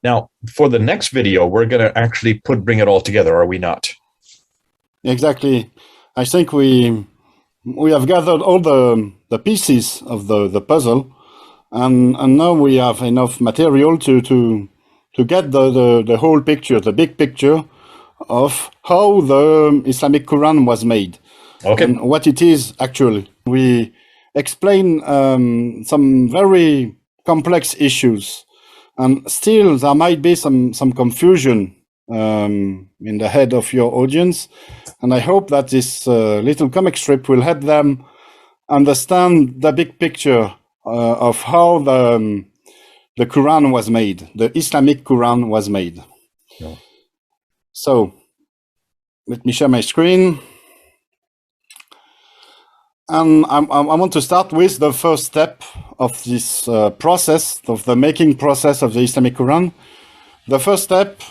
Now, for the next video, we're going to actually bring it all together, are we not? Exactly. I think we have gathered all the pieces of the puzzle, and now we have enough material to get the whole picture, the big picture of how the Islamic Quran was made. Okay. And what it is actually. We explain some very complex issues, and still there might be some confusion in the head of your audience. And I hope that this little comic strip will help them understand the big picture of how the Quran was made, the Islamic Quran was made. Yeah. So let me share my screen. And I want to start with the first step of this process, of the making process of the Islamic Quran. The first step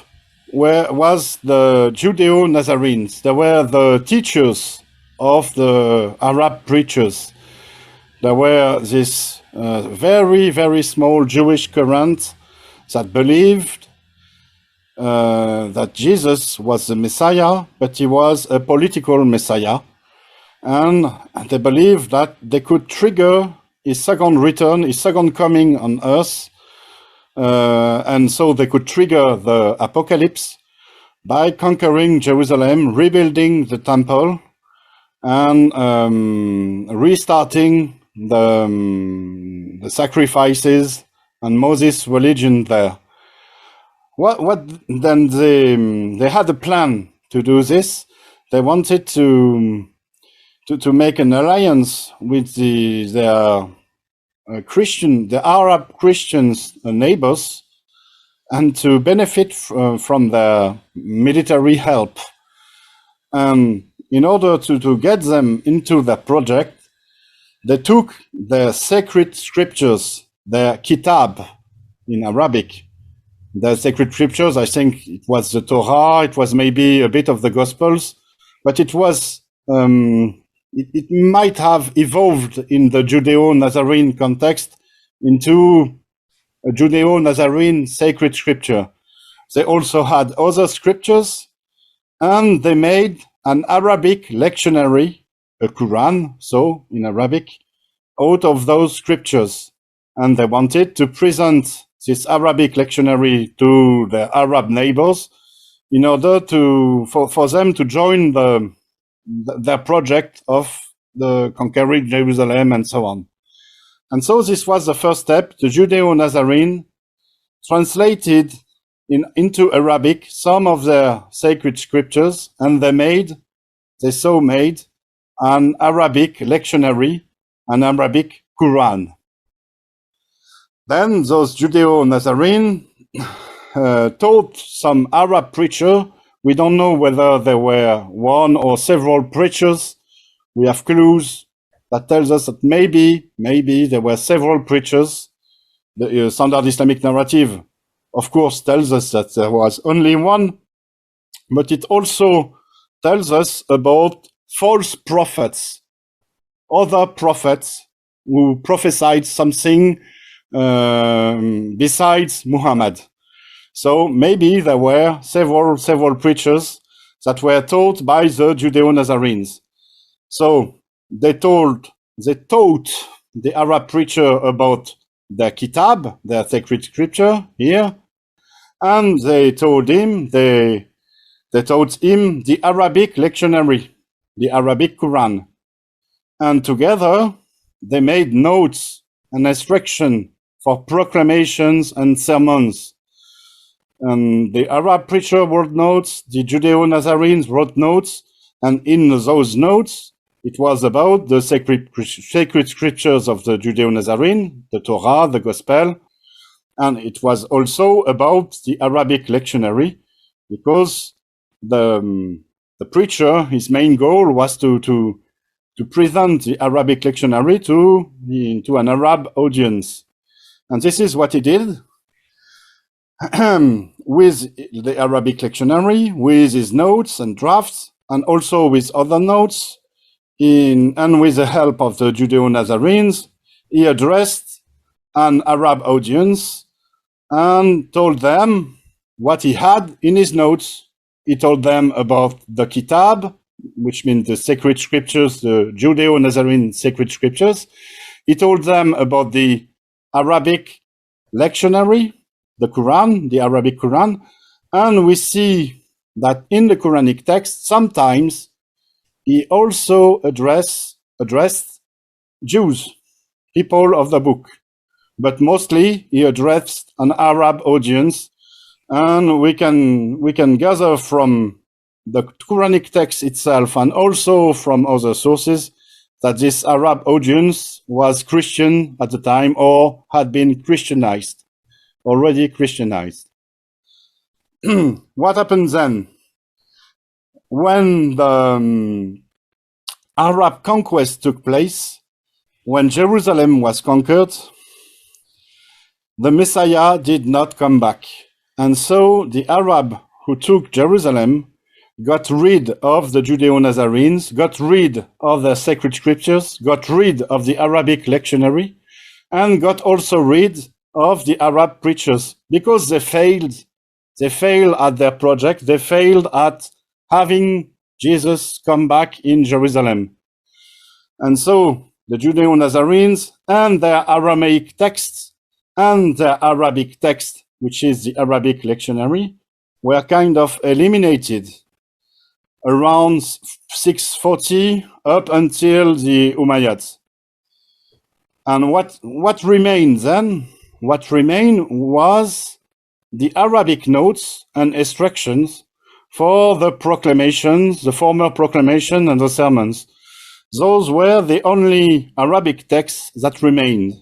was the Judeo-Nazarenes. They were the teachers of the Arab preachers. There were this very, very small Jewish current that believed that Jesus was the Messiah, but he was a political Messiah. And they believed that they could trigger his second return, his second coming on earth. And so they could trigger the apocalypse by conquering Jerusalem, rebuilding the temple, and restarting the sacrifices and Moses' religion there. Then they had a plan to do this. They wanted to make an alliance with their the Arab Christians neighbors, and to benefit from their military help. In order to get them into the project, they took their sacred scriptures, their kitab in Arabic. The sacred scriptures, I think it was the Torah, it was maybe a bit of the Gospels, but it was it might have evolved in the Judeo-Nazarene context into a Judeo-Nazarene sacred scripture. They also had other scriptures, and they made an Arabic lectionary, a Quran, so in Arabic, out of those scriptures. And they wanted to present this Arabic lectionary to their Arab neighbors in order for them to join their project of the conquering Jerusalem and so on. And so this was the first step. The Judeo-Nazarene translated into Arabic some of their sacred scriptures, and they made an Arabic lectionary, an Arabic Quran. Then those Judeo-Nazarene taught some Arab preacher. We don't know whether there were one or several preachers. We have clues that tells us that maybe there were several preachers. The standard Islamic narrative, of course, tells us that there was only one, but it also tells us about false prophets, other prophets who prophesied something besides Muhammad. So maybe there were several preachers that were taught by the Judeo-Nazarenes. So they taught the Arab preacher about their kitab, their sacred scripture here, and they taught him the Arabic lectionary, the Arabic Quran. And together they made notes and instruction for proclamations and sermons. And the Arab preacher wrote notes, the Judeo-Nazarenes wrote notes, and in those notes, it was about the sacred scriptures of the Judeo-Nazarene, the Torah, the Gospel, and it was also about the Arabic lectionary, because the preacher, his main goal was to present the Arabic lectionary to an Arab audience. And this is what he did. With the Arabic lectionary, with his notes and drafts, and also with other notes, and with the help of the Judeo-Nazarenes, he addressed an Arab audience and told them what he had in his notes. He told them about the Kitab, which means the sacred scriptures, the Judeo-Nazarene sacred scriptures. He told them about the Arabic lectionary, the Quran, the Arabic Quran. And we see that in the Quranic text, sometimes he also addressed Jews, people of the book, but mostly he addressed an Arab audience. And we can gather from the Quranic text itself and also from other sources that this Arab audience was Christian at the time or had been Christianized, already Christianized. What happened then? When the Arab conquest took place, when Jerusalem was conquered, the Messiah did not come back. And so the Arab who took Jerusalem got rid of the Judeo-Nazarenes, got rid of their sacred scriptures, got rid of the Arabic lectionary, and got also rid of the Arab preachers because they failed. They failed at their project. They failed at having Jesus come back in Jerusalem. And so the Judeo-Nazarenes and their Aramaic texts and their Arabic text, which is the Arabic lectionary, were kind of eliminated around 640 up until the Umayyads. And what remained then? What remained was the Arabic notes and instructions for the proclamations, the former proclamation and the sermons. Those were the only Arabic texts that remained.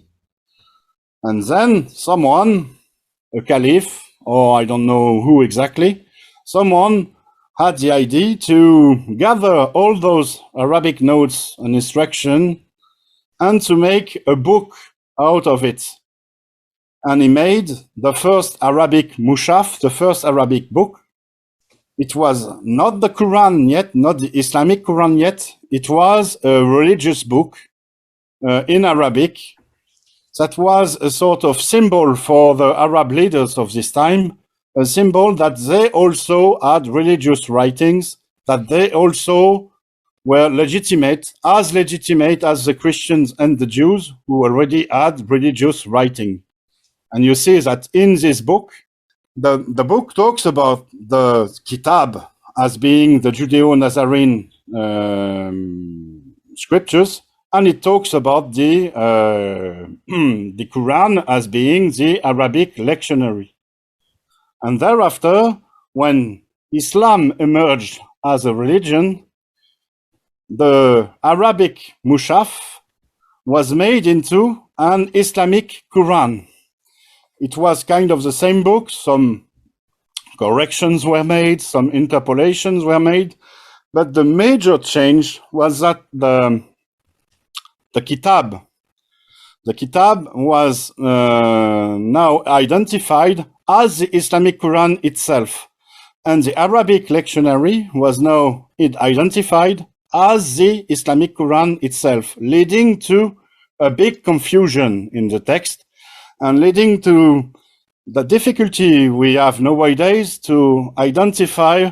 And then someone, a caliph, or I don't know who exactly, someone had the idea to gather all those Arabic notes and instruction and to make a book out of it. And he made the first Arabic mushaf, the first Arabic book. It was not the Quran yet, not the Islamic Quran yet. It was a religious book in Arabic that was a sort of symbol for the Arab leaders of this time, a symbol that they also had religious writings, that they also were legitimate as the Christians and the Jews who already had religious writing. And you see that in this book, the book talks about the Kitab as being the Judeo-Nazarene scriptures, and it talks about the Quran as being the Arabic lectionary. And thereafter, when Islam emerged as a religion, the Arabic mushaf was made into an Islamic Quran. It was kind of the same book. Some corrections were made, some interpolations were made, but the major change was that the Kitab was now identified as the Islamic Quran itself, and the Arabic lectionary was now identified as the Islamic Quran itself, leading to a big confusion in the text and leading to the difficulty we have nowadays to identify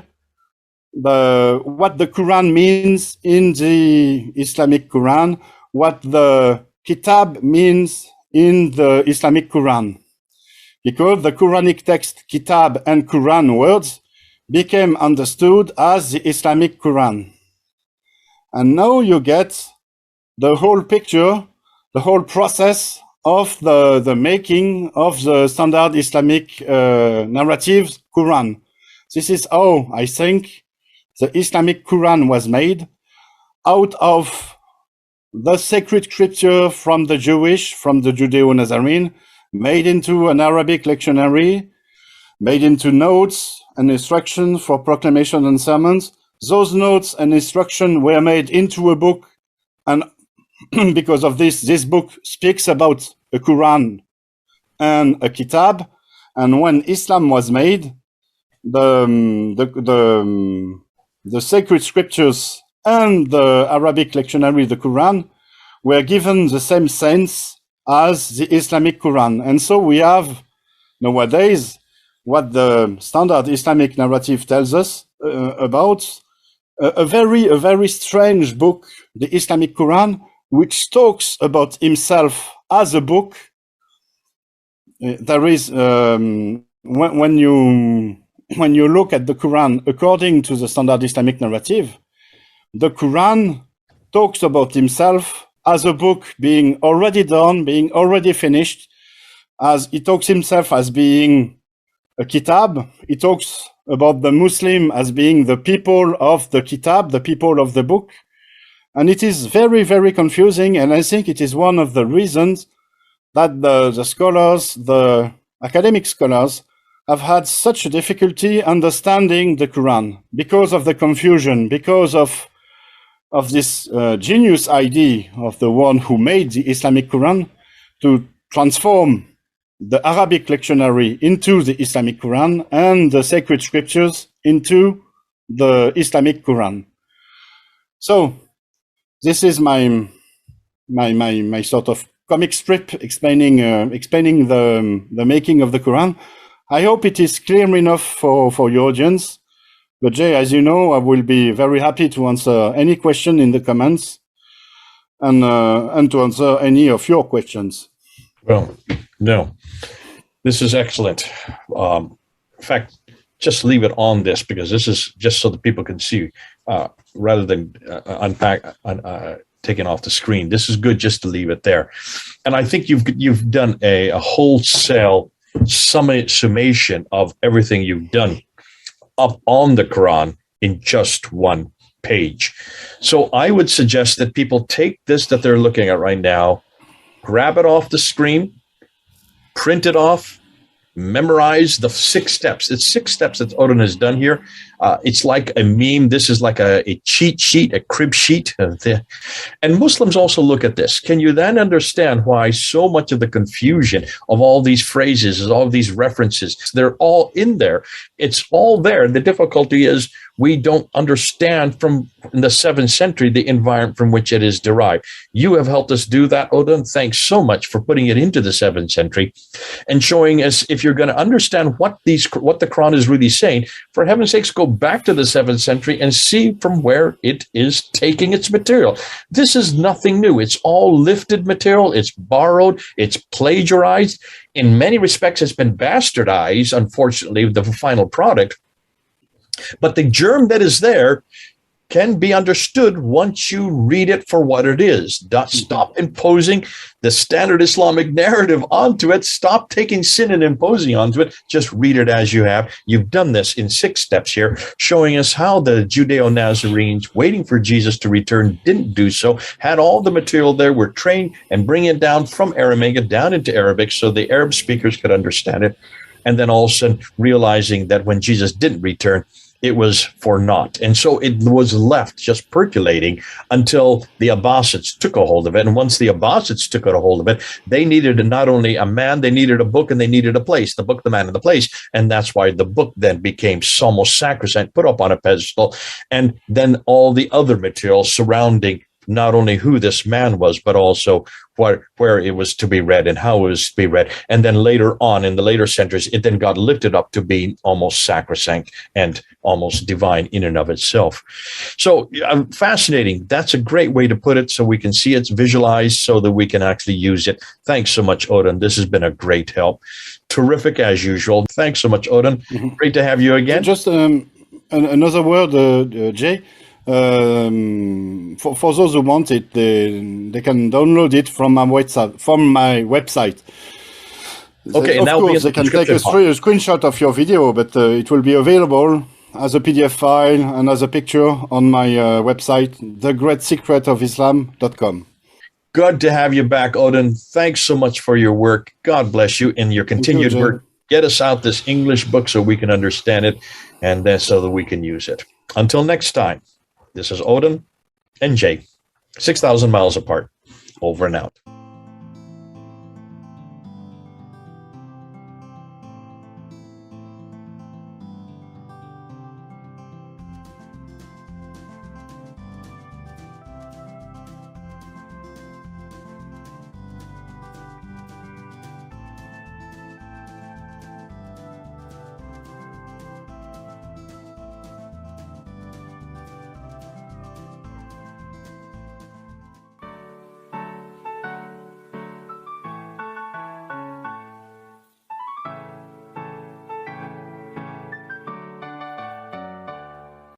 what the Quran means in the Islamic Quran, what the Kitab means in the Islamic Quran. Because the Quranic text, Kitab and Quran words became understood as the Islamic Quran. And now you get the whole picture, the whole process of the making of the standard Islamic narrative Quran. This is how I think the Islamic Quran was made, out of the sacred scripture from the Judeo-Nazarene, made into an Arabic lectionary, made into notes and instructions for proclamation and sermons. Those notes and instructions were made into a book, and because of this book speaks about a Quran and a Kitab. And when Islam was made, the sacred scriptures and the Arabic lectionary, the Quran, were given the same sense as the Islamic Quran. And so we have nowadays, what the standard Islamic narrative tells us about a very strange book, the Islamic Quran, which talks about himself as a book. There is when you look at the Quran according to the standard Islamic narrative, the Quran talks about himself as a book being already done, being already finished, as he talks himself as being a kitab. He talks about the Muslim as being the people of the kitab, the people of the book. And it is very confusing. And I think it is one of the reasons that the scholars, the academic scholars, have had such a difficulty understanding the Quran because of the confusion, because of this genius idea of the one who made the Islamic Quran to transform the Arabic lectionary into the Islamic Quran and the sacred scriptures into the Islamic Quran. So this is my sort of comic strip explaining the making of the Quran. I hope it is clear enough for your audience. But Jay, as you know, I will be very happy to answer any question in the comments and to answer any of your questions. Well, no, this is excellent. In fact, just leave it on this because this is just so that people can see rather than taking off the screen. This is good just to leave it there. And I think you've done a wholesale summation of everything you've done up on the Quran in just one page. So I would suggest that people take this that they're looking at right now, grab it off the screen, print it off, memorize the 6 steps. It's 6 steps that Odin has done here. It's like a meme. This is like a cheat sheet, a crib sheet. And Muslims also look at this. Can you then understand why so much of the confusion of all these phrases, all of these references, they're all in there. It's all there. The difficulty is we don't understand from the 7th century the environment from which it is derived. You have helped us do that, Odin. Thanks so much for putting it into the 7th century and showing us if you're going to understand what the Quran is really saying, for heaven's sakes, go back to the 7th century and see from where it is taking its material. This is nothing new. It's all lifted material. It's borrowed. It's plagiarized. In many respects, it's been bastardized, unfortunately, the final product. But the germ that is there can be understood once you read it for what it is. Stop imposing the standard Islamic narrative onto it. Stop taking sin and imposing onto it. Just read it as you have. You've done this in 6 steps here, showing us how the Judeo-Nazarenes waiting for Jesus to return didn't do so, had all the material there, were trained and bring it down from Aramaic down into Arabic so the Arab speakers could understand it. And then all of a sudden realizing that when Jesus didn't return, it was for naught. And so it was left just percolating until the Abbasids took a hold of it. And once the Abbasids took a hold of it, they needed not only a man, they needed a book, and they needed a place, the book, the man, and the place. And that's why the book then became almost sacrosanct, put up on a pedestal. And then all the other material surrounding not only who this man was, but also where it was to be read and how it was to be read. And then later on, in the later centuries, it then got lifted up to be almost sacrosanct and almost divine in and of itself. So fascinating. That's a great way to put it, so we can see it's visualized so that we can actually use it. Thanks so much, Odin. This has been a great help. Terrific as usual. Thanks so much, Odin. Mm-hmm. Great to have you again. Just another word, Jay. For those who want it, they can download it from my website. Okay, of course, they can take a screenshot of your video, but it will be available as a PDF file and as a picture on my website, thegreatsecretofislam.com. Good to have you back, Odin. Thanks so much for your work. God bless you in your continued work. Get us out this English book so we can understand it, and then so that we can use it. Until next time. This is Odin and Jay, 6,000 miles apart. Over and out.